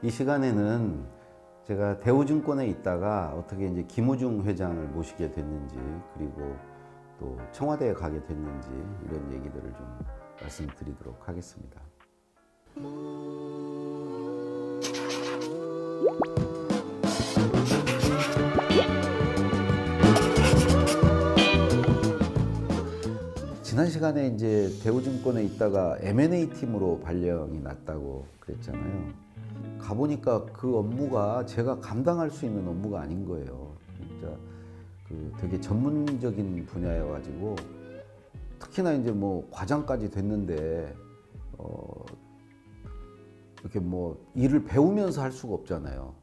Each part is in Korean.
이 시간에는 제가 대우증권에 있다가 어떻게 이제 김우중 회장을 모시게 됐는지, 그리고 또 청와대에 가게 됐는지 이런 얘기들을 좀 말씀드리도록 하겠습니다. 지난 시간에 이제 대우증권에 있다가 M&A 팀으로 발령이 났다고 그랬잖아요. 가보니까 그 업무가 제가 감당할 수 있는 업무가 아닌 거예요. 진짜 그 되게 전문적인 분야여가지고, 특히나 이제 뭐 과장까지 됐는데 이렇게 뭐 일을 배우면서 할 수가 없잖아요.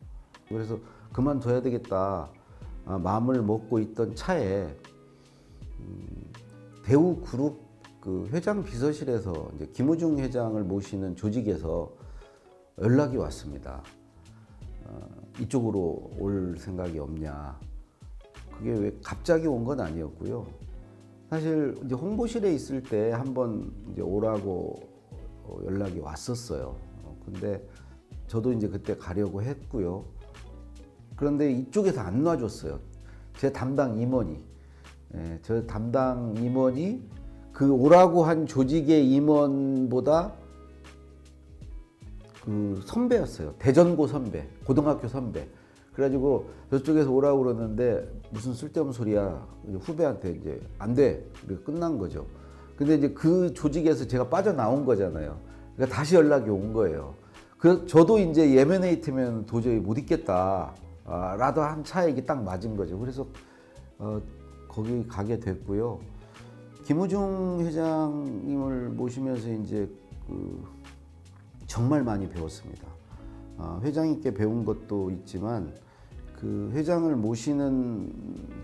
그래서 그만둬야 되겠다 마음을 먹고 있던 차에 대우그룹 그 회장 비서실에서 이제 김우중 회장을 모시는 조직에서 연락이 왔습니다. 이쪽으로 올 생각이 없냐. 그게 왜 갑자기 온 건 아니었고요. 사실 이제 홍보실에 있을 때 한번 이제 오라고 연락이 왔었어요. 근데 저도 이제 그때 가려고 했고요. 그런데 이쪽에서 안 놔줬어요. 제 담당 임원이. 저 담당 임원이 그 오라고 한 조직의 임원보다 그 선배였어요. 대전고 선배, 고등학교 선배. 그래가지고 저쪽에서 오라고 그러는데 무슨 쓸데없는 소리야. 후배한테 이제 안 돼. 그리고 끝난 거죠. 근데 이제 그 조직에서 제가 빠져나온 거잖아요. 그러니까 다시 연락이 온 거예요. 저도 이제 M&A 팀면 도저히 못 있겠다. 라도 한 차에 이게 딱 맞은 거죠. 그래서 거기 가게 됐고요. 김우중 회장님을 모시면서 이제 정말 많이 배웠습니다. 회장님께 배운 것도 있지만 그 회장을 모시는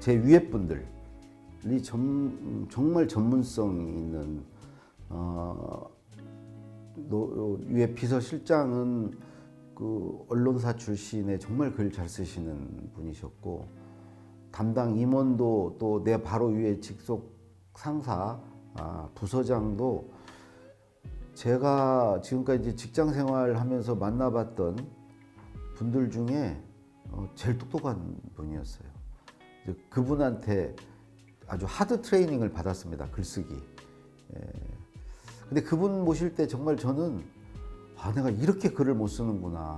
제 위에 분들이 정말 전문성 있는 위에 비서실장은 그 언론사 출신의 정말 글 잘 쓰시는 분이셨고, 담당 임원도 또 내 바로 위에 직속 상사 부서장도 제가 지금까지 직장 생활하면서 만나봤던 분들 중에 제일 똑똑한 분이었어요. 그분한테 아주 하드 트레이닝을 받았습니다. 글쓰기. 근데 그분 모실 때 정말 저는 내가 이렇게 글을 못 쓰는구나.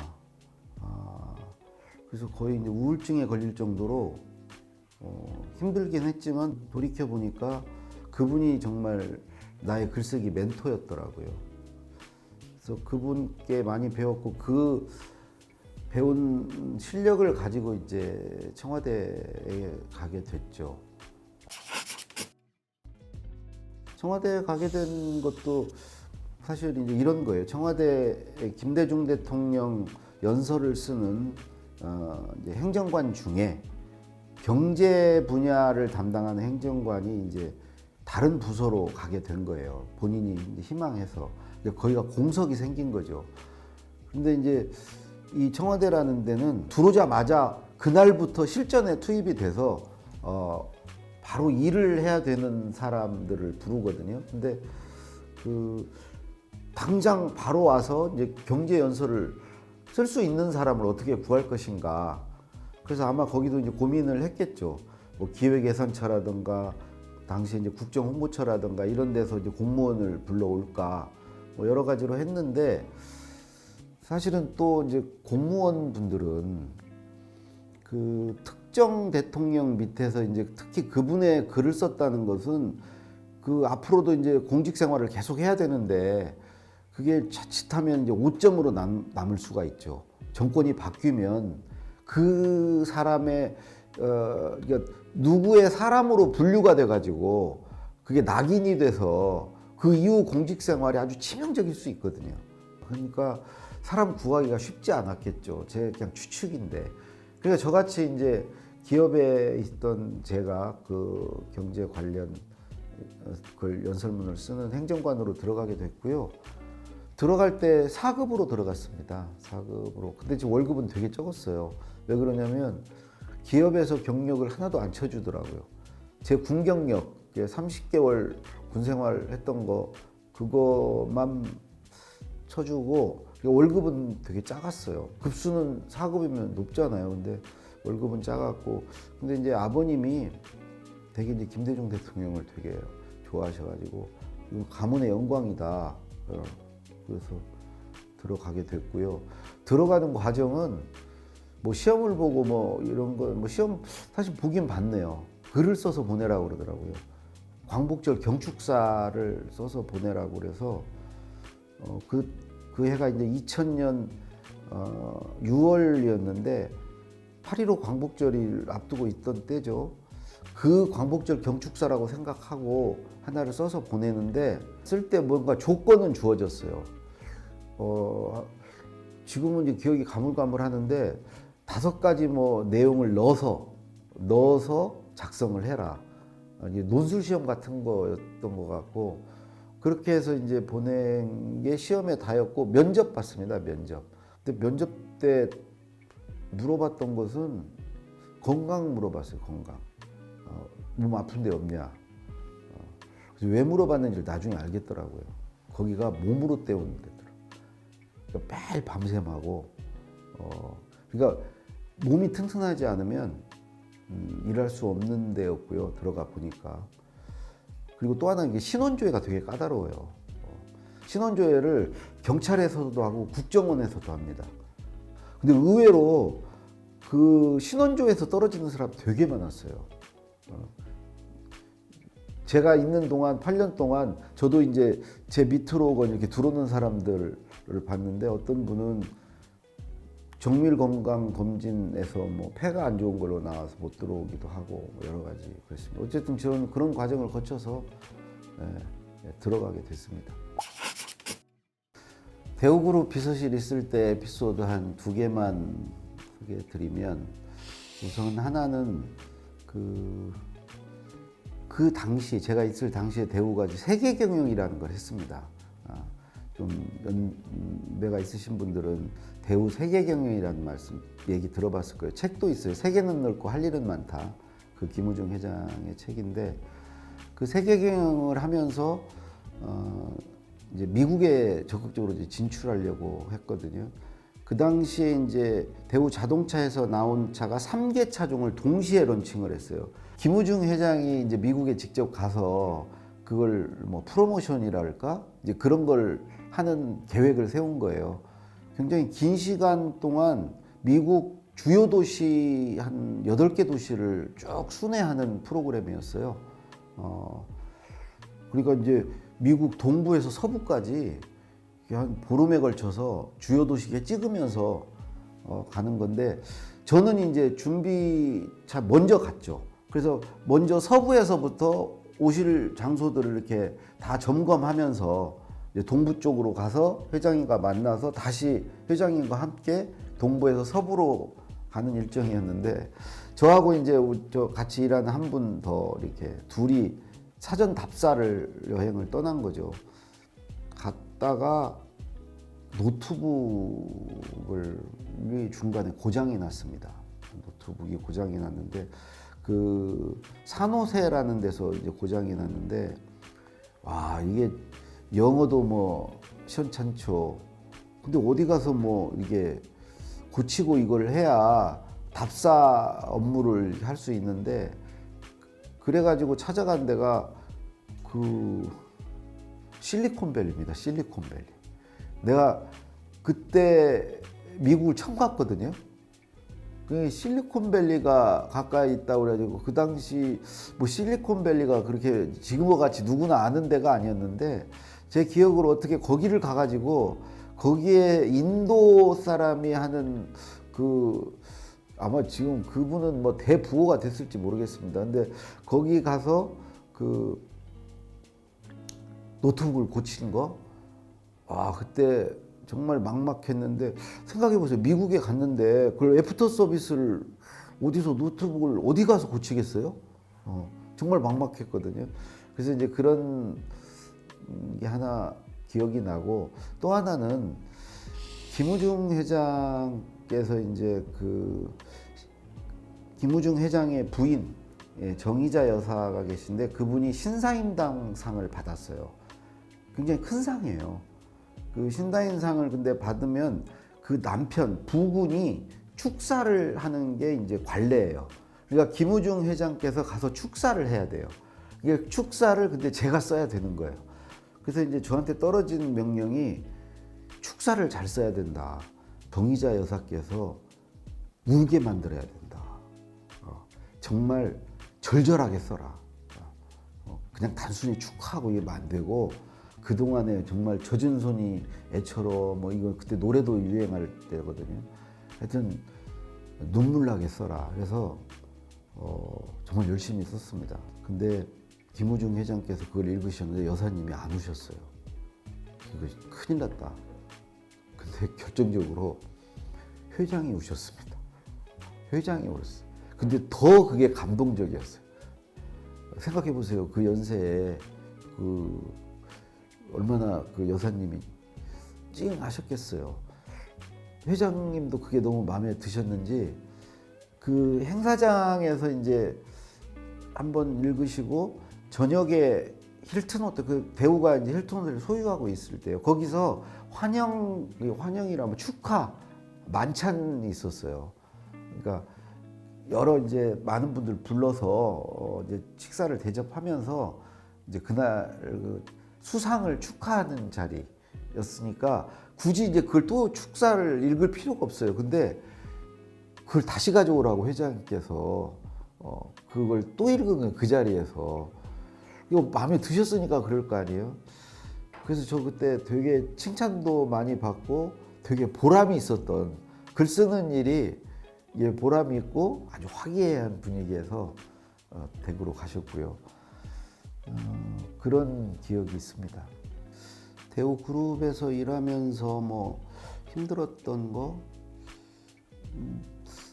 그래서 거의 이제 우울증에 걸릴 정도로 힘들긴 했지만 돌이켜 보니까 그분이 정말 나의 글쓰기 멘토였더라고요. 그래서 그분께 많이 배웠고, 그 배운 실력을 가지고 이제 청와대에 가게 됐죠. 청와대에 가게 된 것도 사실 이제 이런 거예요. 청와대 김대중 대통령 연설을 쓰는 이제 행정관 중에 경제 분야를 담당하는 행정관이 이제 다른 부서로 가게 된 거예요. 본인이 이제 희망해서. 거기가 공석이 생긴 거죠. 근데 이제 이 청와대라는 데는 들어오자마자 그날부터 실전에 투입이 돼서 바로 일을 해야 되는 사람들을 부르거든요. 근데 당장 바로 와서 이제 경제 연설을 쓸 수 있는 사람을 어떻게 구할 것인가. 그래서 아마 거기도 이제 고민을 했겠죠. 뭐 기획예산처라든가 당시 이제 국정홍보처라든가 이런 데서 이제 공무원을 불러올까, 뭐 여러 가지로 했는데, 사실은 또 이제 공무원 분들은 그 특정 대통령 밑에서 이제 특히 그분의 글을 썼다는 것은 그 앞으로도 이제 공직 생활을 계속 해야 되는데, 그게 자칫하면 이제 오점으로 남을 수가 있죠. 정권이 바뀌면 그 사람의 그러니까 누구의 사람으로 분류가 돼가지고 그게 낙인이 돼서 그 이후 공직 생활이 아주 치명적일 수 있거든요. 그러니까 사람 구하기가 쉽지 않았겠죠. 제 그냥 추측인데. 그러니까 저같이 이제 기업에 있던 제가 그 경제 관련 글 연설문을 쓰는 행정관으로 들어가게 됐고요. 들어갈 때 4급으로 들어갔습니다. 4급으로. 근데 지금 월급은 되게 적었어요. 왜 그러냐면 기업에서 경력을 하나도 안 쳐주더라고요. 제 군경력, 30개월 군생활 했던 거, 그거만 쳐주고 월급은 되게 작았어요. 급수는 4급이면 높잖아요. 근데 월급은 작았고, 근데 이제 아버님이 되게 이제 김대중 대통령을 되게 좋아하셔가지고 이거 가문의 영광이다. 그래서 들어가게 됐고요. 들어가는 과정은 뭐 시험을 보고 뭐 이런 거 뭐 시험 사실 보긴 봤네요. 글을 써서 보내라고 그러더라고요. 광복절 경축사를 써서 보내라고 그래서 그 해가 이제 2000년 6월이었는데 8.15 광복절을 앞두고 있던 때죠. 그 광복절 경축사라고 생각하고 하나를 써서 보내는데 쓸 때 뭔가 조건은 주어졌어요. 지금은 이제 기억이 가물가물하는데 5가지 뭐 내용을 넣어서 작성을 해라. 이제 논술 시험 같은 거였던 것 같고 그렇게 해서 이제 보낸 게 시험에 다였고 면접 봤습니다. 면접. 근데 면접 때 물어봤던 것은 건강 물어봤어요. 건강. 몸 아픈 데 없냐. 그래서 왜 물어봤는지를 나중에 알겠더라고요. 거기가 몸으로 때우는 데더라고요. 그러니까 매일 밤샘하고 그러니까 몸이 튼튼하지 않으면 일할 수 없는 데였고요. 들어가 보니까. 그리고 또 하나 이게 신원조회가 되게 까다로워요. 신원조회를 경찰에서도 하고 국정원에서도 합니다. 근데 의외로 그 신원조회에서 떨어지는 사람 되게 많았어요. 제가 있는 동안 8년 동안 저도 이제 제 밑으로 이렇게 들어오는 사람들을 봤는데 어떤 분은 정밀 건강 검진에서 뭐 폐가 안 좋은 걸로 나와서 못 들어오기도 하고 뭐 여러 가지 그랬습니다. 어쨌든 저는 그런 과정을 거쳐서 들어가게 됐습니다. 대우그룹 비서실 있을 때 에피소드 한 2개만 소개해드리면 우선 하나는 그 당시 제가 있을 당시에 대우가 세계경영이라는 걸 했습니다. 좀 연배가 있으신 분들은 대우 세계경영이라는 얘기 들어봤을 거예요. 책도 있어요. 세계는 넓고 할 일은 많다. 그 김우중 회장의 책인데 그 세계경영을 하면서 이제 미국에 적극적으로 이제 진출하려고 했거든요. 그 당시에 이제 대우 자동차에서 나온 차가 3개 차종을 동시에 론칭을 했어요. 김우중 회장이 이제 미국에 직접 가서 그걸 뭐 프로모션이랄까 이제 그런 걸 하는 계획을 세운 거예요. 굉장히 긴 시간 동안 미국 주요 도시 한 8개 도시를 쭉 순회하는 프로그램이었어요. 그러니까 이제 미국 동부에서 서부까지 한 보름에 걸쳐서 주요 도시에 찍으면서 가는 건데 저는 이제 준비차 먼저 갔죠. 그래서 먼저 서부에서부터 오실 장소들을 이렇게 다 점검하면서 이제 동부 쪽으로 가서 회장님과 만나서 다시 회장님과 함께 동부에서 서부로 가는 일정이었는데 저하고 이제 같이 일하는 한 분 더 이렇게 둘이 사전 답사를 여행을 떠난 거죠. 갔다가 노트북이 중간에 고장이 났습니다. 노트북이 고장이 났는데 그 산호세라는 데서 이제 고장이 났는데 와 이게 영어도 뭐 시원찮죠. 근데 어디 가서 뭐 이게 고치고 이걸 해야 답사 업무를 할 수 있는데 그래가지고 찾아간 데가 그 실리콘밸리입니다. 실리콘밸리. 내가 그때 미국을 처음 갔거든요. 그 실리콘밸리가 가까이 있다고 그래가지고 그 당시 뭐 실리콘밸리가 그렇게 지금과 같이 누구나 아는 데가 아니었는데 제 기억으로 어떻게 거기를 가가지고 거기에 인도 사람이 하는 그 아마 지금 그분은 뭐 대부호가 됐을지 모르겠습니다. 근데 거기 가서 그 노트북을 고치는 거, 와 그때 정말 막막했는데 생각해보세요. 미국에 갔는데 그걸 애프터 서비스를 어디서 노트북을 어디 가서 고치겠어요? 정말 막막했거든요. 그래서 이제 그런 게 하나 기억이 나고 또 하나는 김우중 회장께서 이제 그 김우중 회장의 부인 정의자 여사가 계신데 그분이 신사임당 상을 받았어요. 굉장히 큰 상이에요. 그 신다인상을 근데 받으면 그 남편 부군이 축사를 하는 게 이제 관례예요. 그러니까 김우중 회장께서 가서 축사를 해야 돼요. 이게 축사를 근데 제가 써야 되는 거예요. 그래서 이제 저한테 떨어진 명령이 축사를 잘 써야 된다. 정의자 여사께서 울게 만들어야 된다. 정말 절절하게 써라. 그냥 단순히 축하하고 이러면 안 되고 그동안에 정말 젖은 손이 애처럼 뭐 이거 그때 노래도 유행할 때거든요. 하여튼 눈물 나게 써라. 그래서 정말 열심히 썼습니다. 근데 김우중 회장께서 그걸 읽으셨는데 여사님이 안 우셨어요. 이거 큰일 났다. 근데 결정적으로 회장이 우셨습니다. 회장이 울었어요. 근데 더 그게 감동적이었어요. 생각해 보세요. 그 연세에 얼마나 그 여사님이 찡하셨겠어요. 회장님도 그게 너무 마음에 드셨는지 그 행사장에서 이제 한번 읽으시고 저녁에 힐튼 호텔 그 배우가 이제 힐튼 호텔을 소유하고 있을 때요. 거기서 환영이라면 축하 만찬이 있었어요. 그러니까 여러 이제 많은 분들 불러서 이제 식사를 대접하면서 이제 그날 그 수상을 축하하는 자리였으니까 굳이 이제 그걸 또 축사를 읽을 필요가 없어요. 근데 그걸 다시 가져오라고 회장님께서 그걸 또 읽은 거예요. 그 자리에서. 이거 마음에 드셨으니까 그럴 거 아니에요. 그래서 저 그때 되게 칭찬도 많이 받고 되게 보람이 있었던 글 쓰는 일이 보람이 있고 아주 화기애애한 분위기에서 대구로 가셨고요. 그런 기억이 있습니다. 대우그룹에서 일하면서 뭐 힘들었던 거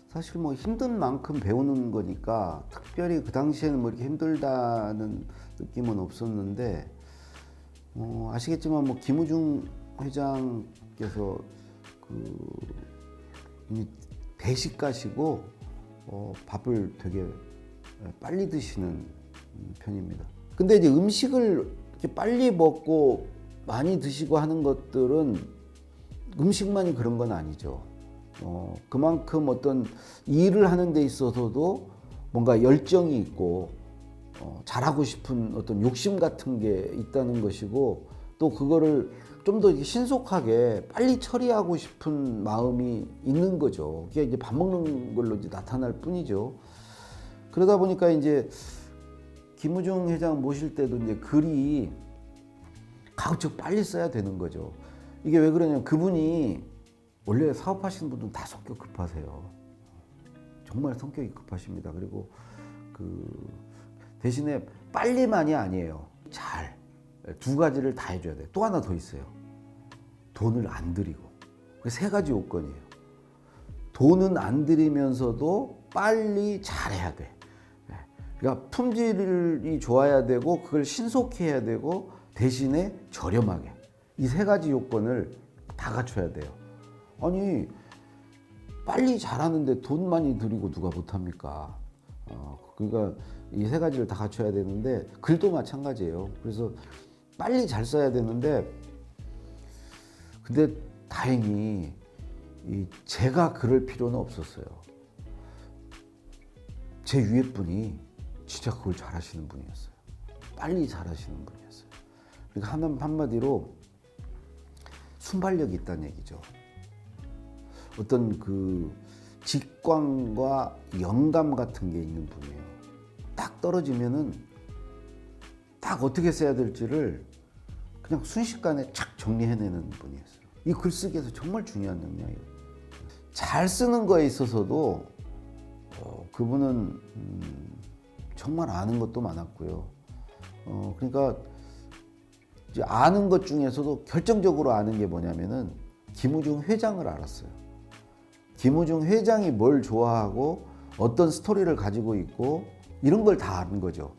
사실 뭐 힘든 만큼 배우는 거니까 특별히 그 당시에는 뭐 이렇게 힘들다는 느낌은 없었는데 아시겠지만 뭐 김우중 회장께서 이미 대식 가시고 밥을 되게 빨리 드시는 편입니다. 근데 이제 음식을 이렇게 빨리 먹고 많이 드시고 하는 것들은 음식만이 그런 건 아니죠. 그만큼 어떤 일을 하는 데 있어서도 뭔가 열정이 있고 잘하고 싶은 어떤 욕심 같은 게 있다는 것이고 또 그거를 좀 더 신속하게 빨리 처리하고 싶은 마음이 있는 거죠. 그게 이제 밥 먹는 걸로 이제 나타날 뿐이죠. 그러다 보니까 이제 김우중 회장 모실 때도 이제 글이 가급적 빨리 써야 되는 거죠. 이게 왜 그러냐면 그분이 원래 사업하시는 분들은 다 성격 급하세요. 정말 성격이 급하십니다. 그리고 대신에 빨리만이 아니에요. 잘. 두 가지를 다 해줘야 돼요. 또 하나 더 있어요. 돈을 안 들이고. 세 가지 요건이에요. 돈은 안 들이면서도 빨리 잘해야 돼. 그러니까 품질이 좋아야 되고 그걸 신속히 해야 되고 대신에 저렴하게. 이 세 가지 요건을 다 갖춰야 돼요. 아니 빨리 잘하는데 돈 많이 들이고 누가 못합니까? 그러니까 이 세 가지를 다 갖춰야 되는데 글도 마찬가지예요. 그래서 빨리 잘 써야 되는데 근데 다행히 제가 그럴 필요는 없었어요. 제 위에 분이 진짜 그걸 잘하시는 분이었어요. 빨리 잘하시는 분이었어요. 그러니까 한마디로 순발력이 있다는 얘기죠. 어떤 그 직관과 영감 같은 게 있는 분이에요. 딱 떨어지면은 딱 어떻게 써야 될지를 그냥 순식간에 착 정리해내는 분이었어요. 이 글쓰기에서 정말 중요한 능력이에요. 잘 쓰는 거에 있어서도 그분은 정말 아는 것도 많았고요. 그러니까 이제 아는 것 중에서도 결정적으로 아는 게 뭐냐면은 김우중 회장을 알았어요. 김우중 회장이 뭘 좋아하고 어떤 스토리를 가지고 있고 이런 걸 다 아는 거죠.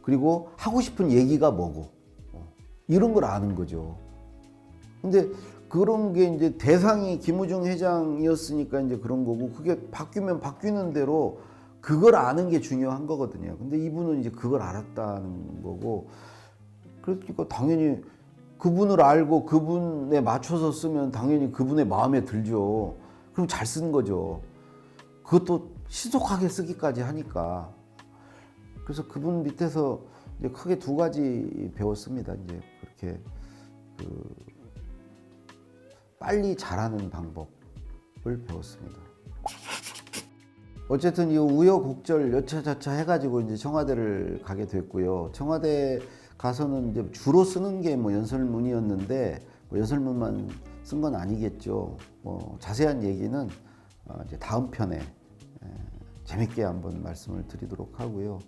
그리고 하고 싶은 얘기가 뭐고 이런 걸 아는 거죠. 근데 그런 게 이제 대상이 김우중 회장이었으니까 이제 그런 거고 그게 바뀌면 바뀌는 대로 그걸 아는 게 중요한 거거든요. 근데 이분은 이제 그걸 알았다는 거고 그러니까 당연히 그분을 알고 그분에 맞춰서 쓰면 당연히 그분의 마음에 들죠. 그럼 잘 쓴 거죠. 그것도 신속하게 쓰기까지 하니까. 그래서 그분 밑에서 이제 크게 두 가지 배웠습니다. 이제 그렇게 빨리 잘하는 방법을 배웠습니다. 어쨌든 이 우여곡절 여차저차 해가지고 이제 청와대를 가게 됐고요. 청와대 가서는 이제 주로 쓰는 게 뭐 연설문이었는데 뭐 연설문만 쓴 건 아니겠죠. 뭐 자세한 얘기는 이제 다음 편에 재밌게 한번 말씀을 드리도록 하고요.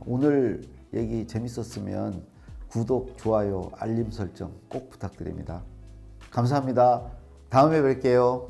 오늘 얘기 재밌었으면 구독, 좋아요, 알림 설정 꼭 부탁드립니다. 감사합니다. 다음에 뵐게요.